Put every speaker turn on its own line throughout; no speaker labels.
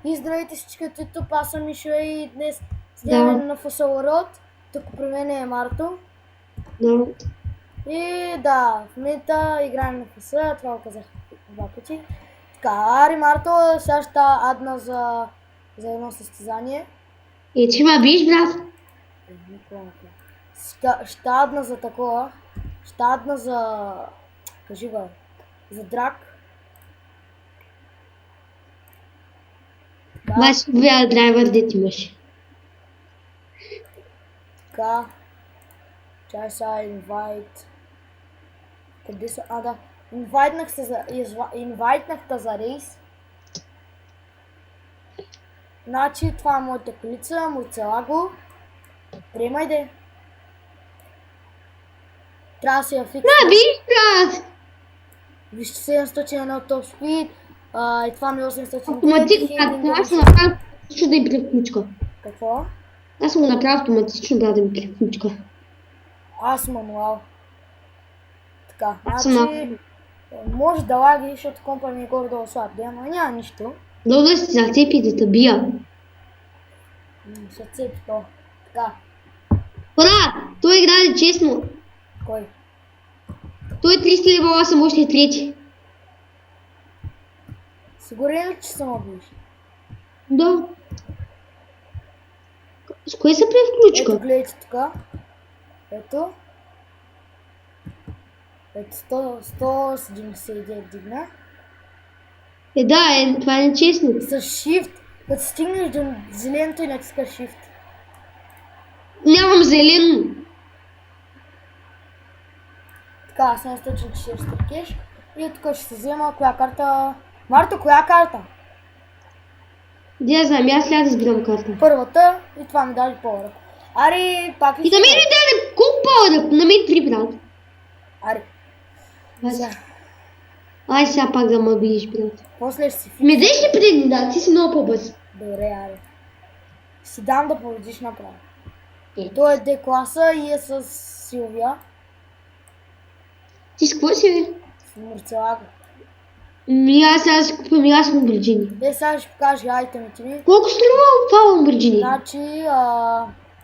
И здравейте всички от YouTube, аз съм Мишо и днес снимаме на FSL World. Тук при мен е Марто.
Да.
И да, в момента играем на FSL, това го казах два пъти. Така, ари Марто, сега ще адна за едно състезание.
И ти ма биш, брат?
Ще адна за такова. Ще адна за... Кажи го, за драк. Да.
Баш вия драйвер да ти имаш.
Така. Чай сега инвайт. Къде са? А, да. Инвайтнах те за рейс. Значи това е моята колица, Мурцелаго. Приемай де. Трябва да си я фиксирам.
Да, биш, брат!
Вижте 701 топ спид. И това ми е 800.
Автоматично, аз съм направил автоматично да им приключка.
Какво?
Аз съм го направил автоматично да им приключка.
Аз мануал. Така,
Аз съм
значи... Може да лаги, защото компа ми е горе-долу слаб, но няма нищо.
Долу си зацепи да те бия.
Ще цепи то. Така,
Хора, той играе честно.
кой?
Той е 300 лева, аз съм още трети.
Сигурен ли, че съм убиш?
Да. С кое се превключка?
Ето, гледайте тук. Ето. Ето 179 дигна.
Да, това е нечестно.
С Shift, като стигнеш до зеленото и натискаш Shift.
Нямам зелено.
Така, 740 кеш. И тук ще се взема коя карта. Марто, коя карта?
Да, знам, аз сега да избирам карта.
Първата и това ми даде по-рък. Ари, пак ли
И на мен ми даде колко по-рък? На мен 3, брат.
Ари.
Ай, сега пак да ме биеш, брат.
После ще си фикс.
Ме деш ли преди, да, ти си много по-бърз.
Добре, ари. Си дам да победиш направо. Той е D класа и е с Силвия.
Ти с какво си, бе?
С Мурцелаго.
Аз си купим аз Lamborghini.
Де сега ще покажа айтемите ми.
Колко струва това Lamborghini?
Значи,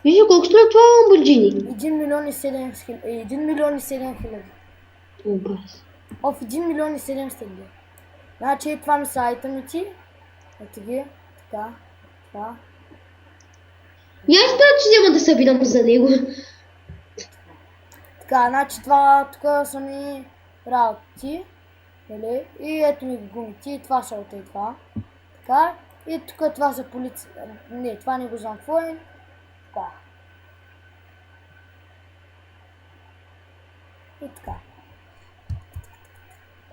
Виж колко струва това Lamborghini?
1 милион и 7 хиляди. 1 милион и 7 хиляди.
О, бас.
В 1 милион и 700 хиляди. Значи, това ми са айтемите. Ето ги. Така. Това.
И аз това, че няма да събирам за него.
Така, значи това тук са ми работи. И ето ми гумите, и това са от и това. Така, и тук това са полиция. Не, това не го знам какво е. Така. И така.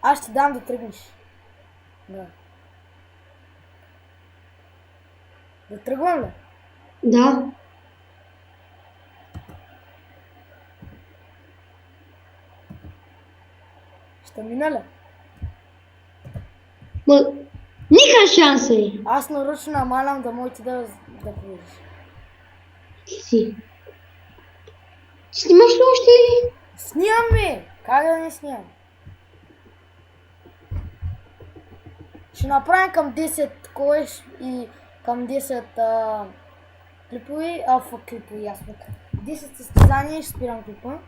Аз ще дам да тръгнеш. Да. Да тръгвам ли?
Да.
Ще мина ли?
Ма, никакъв шанс е.
Аз нарочно намалям да може ти да победиш.
Си. Снимаш ли още или?
Снимам ми! Как да не снимам? Ще направим към 10 коеш и към 10 клипови, клипови, аз пък. 10 състезания и ще спирам клипа.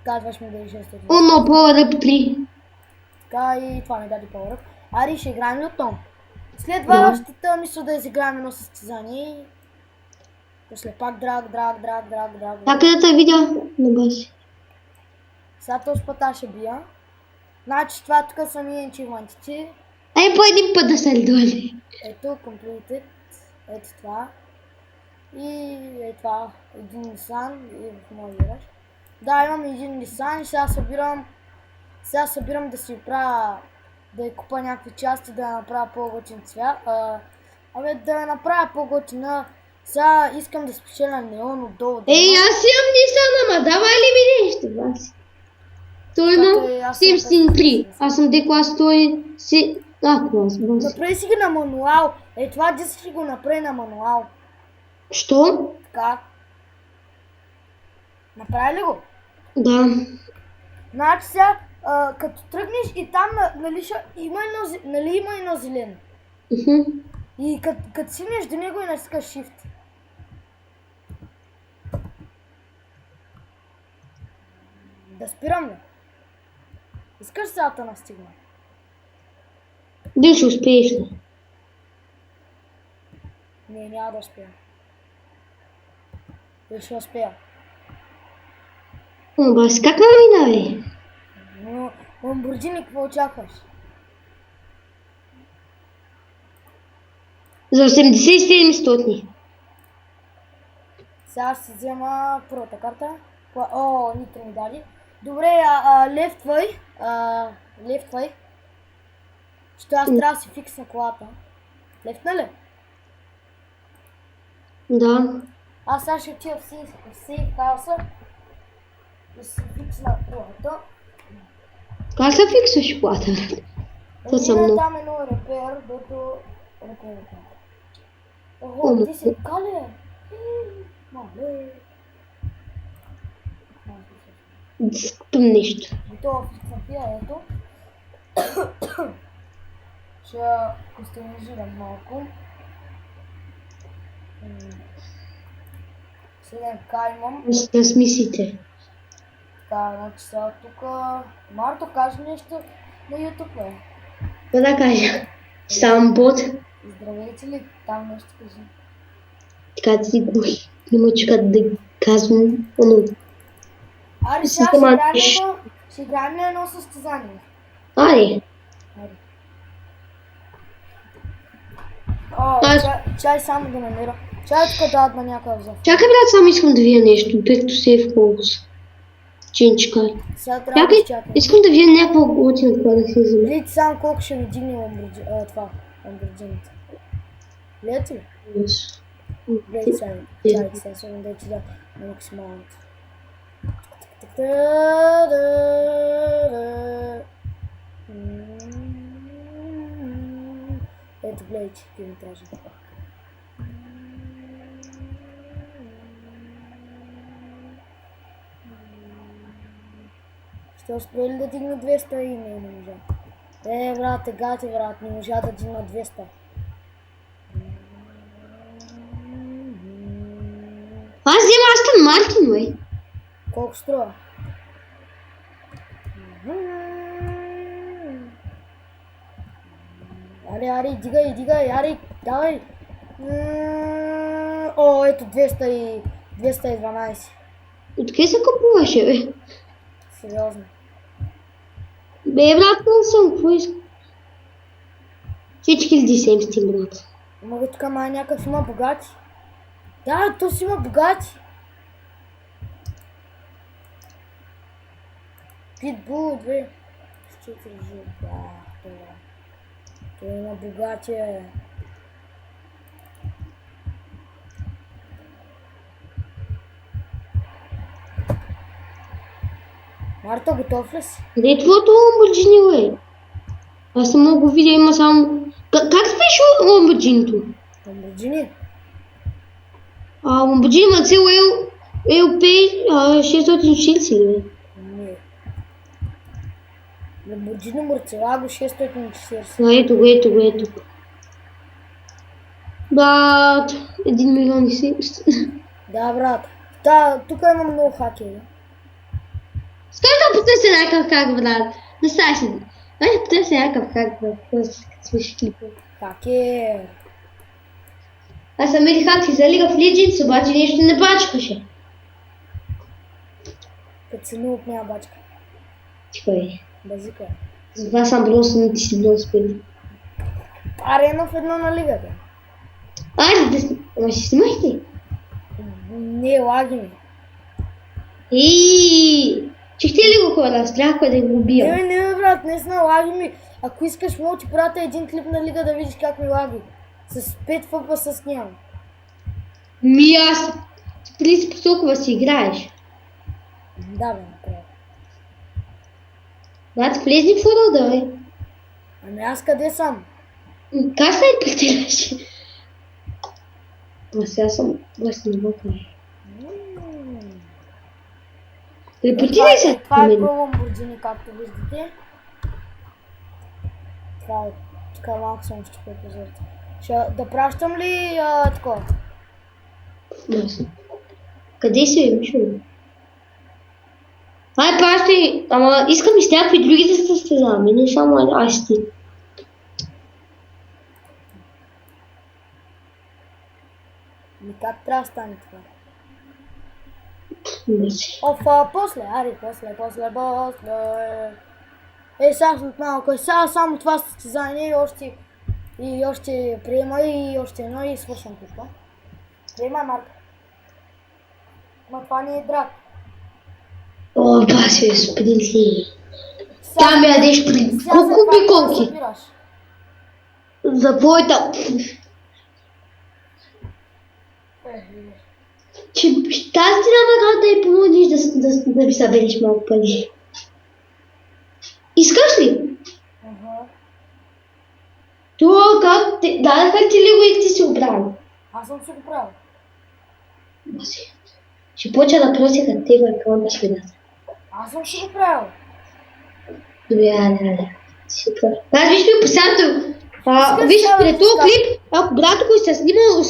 Казваш ми да е 600.
О, но по-ръп 3.
Така и това ми даде по-рък. Ари, ще играем ли от том? Следва ще мисля да изиграем едно състезание и... После пак драг.
А къде те видя? На баси.
Сега този пъта ще бия. Значи това тук са ми енчивантите.
Ай, по един път да се редвали.
Ето, completed. Ето това. И е това. Един Nissan и в моя вираж. Да, имам един Nissan и сега събирам да си оправя, да я купа някакви части, да я направя по-готин цвят. Да я направя по-готина. Сега искам да спечеля неон отдолу.
Ей, аз имам Nissan, ама давай ли ми нещо, баси? Той има 703. Аз съм D клас, той си... клас, баси.
Направи си ги на мануал. Това да си го направи на мануал.
Що?
Така. Направи ли го?
Да.
Значи сега, като тръгнеш и там, нали има едно зелено. И като си между него и натискаш Shift. Да спирам ли? Искаш сега да настигна?
Дали ще успееш ли?
Не, няма да успея. Или ще успея.
О, бас, как ме мина, бе?
Но Ламборджини, какво очакваш?
За 8700.
Сега ще си взема първата карта. О, нитро ми дали. Добре, лефтвай. Лефтвай. Що аз трябва да си фиксна колата. Лефтна ли?
Да.
Аз сега ще отида в сейф хауса. Да си фиксна колата.
Как се фиксваш колата, брат? Това съм много.
Там едно репер, дето репер. Ого, ти си кале. Мале.
Скъпим нещо.
Готова фиксна пия, ето. Ще кустомизирам малко. Сега имам.
Да смислите.
Така, значи сега тук... Марто, кажи нещо на YouTube, бе.
Какво да кажа? Сам бот.
Здравейте ли? Там нещо кажи.
Така да си го не мъчу как да казвам. Оно.
Аре, сега ще играем на едно състезание.
Аре.
Аре. О, чай само да намеря. Чай тук дадат на някакъв взев.
Чакай, брат, само искам да видя нещо, тъй като се е в фокус. Чинчка.
Сега трябва да
Чакай,
изчакам.
искам да видя някаква готина, кога да се вземе.
Гледайте само колко ще ми дигне ламборджините. Гледате ли? Гледайте сега. Чакайте сега, сега да ти да на максималното. Ето гледайте, километража. Ще успели да дигна 200 и не можа. Брат, гати, брат, не можа да дигна 200.
Аз взема Астън Мартин, бе.
Колко струва? Аре, дигай, аре, давай. О, ето 212.
Откъде се купуваше, бе?
Сериозно.
Бе, брат, не съм, какво искам? 4700, брат.
Мога тук май някакъв има богати. Да, то си има богати. Питбул, бе. Ще държи. Да, това. Той има богати. Марта, готов ли си?
Къде е твоето ламборджини, бе? Аз съм много видя, има само... Как спеш ламборджинито?
Ламборджини?
Ламборджини има цел LP 640, бе.
Не. Ламборджини Мурциелаго 640.
Ето го. Брат, 1 милион и 700.
Да, брат. Да, тук има много хакери.
Стой да потърся някакъв хак, брат. Не става си. Дай да потърся някакъв хак, брат. Като свърши клипа.
Хакер.
Аз съм види хак за League of Legends, обаче нещо не бачкаше.
Като си наук няма бачка.
Чакай.
Базика.
Затова съм бронз, но ти си бронз пели.
Арена в едно на лигата.
Айде да си... Ама ще снимаш ли?
Не, лаги ми.
Чехте ли го хора? Спрях да го убия.
Не, брат, не сна, лаги ми. Ако искаш, мога ти пратя един клип на лига да видиш как ми лаги. С 5 FPS с нямам.
Аз... В принцип толкова си играеш.
Да, бе, направо.
Брат, влезни в форода, бе.
Ами аз къде съм?
Как се репетираш? Сега съм... Аз не мога. Репетирай се!
Това е про Ламборджини, както виждате. Това е... Така малко съм ще препозорите. Да пращам ли такова?
Ясно. Къде си, Мишо? Ай, пращай, ама искам и с някакви други да се състезаваме, не само аз ти.
Как трябва да стане това?
Не си.
После, ари, после. Сега след малко, сега само това състезание и още приема и още едно и свършвам това. Приема, Марк. Ма това не е драк.
О, баси, спринти. Тя ми ядеш при колко пиколки? За твоята... Че тази ти награда да й помогнеш да ми събереш малко пари. Искаш ли? Това как ти... Дадаха ти ли го и ти си оправил?
Аз съм си го правил.
Баси. Ще почна да просиха тега акаунта ще ми дадат.
Аз съм си го правил.
Добре, аля. Супер. Виж ми последното. Виж, пред този клип, ако брато, който се снимал,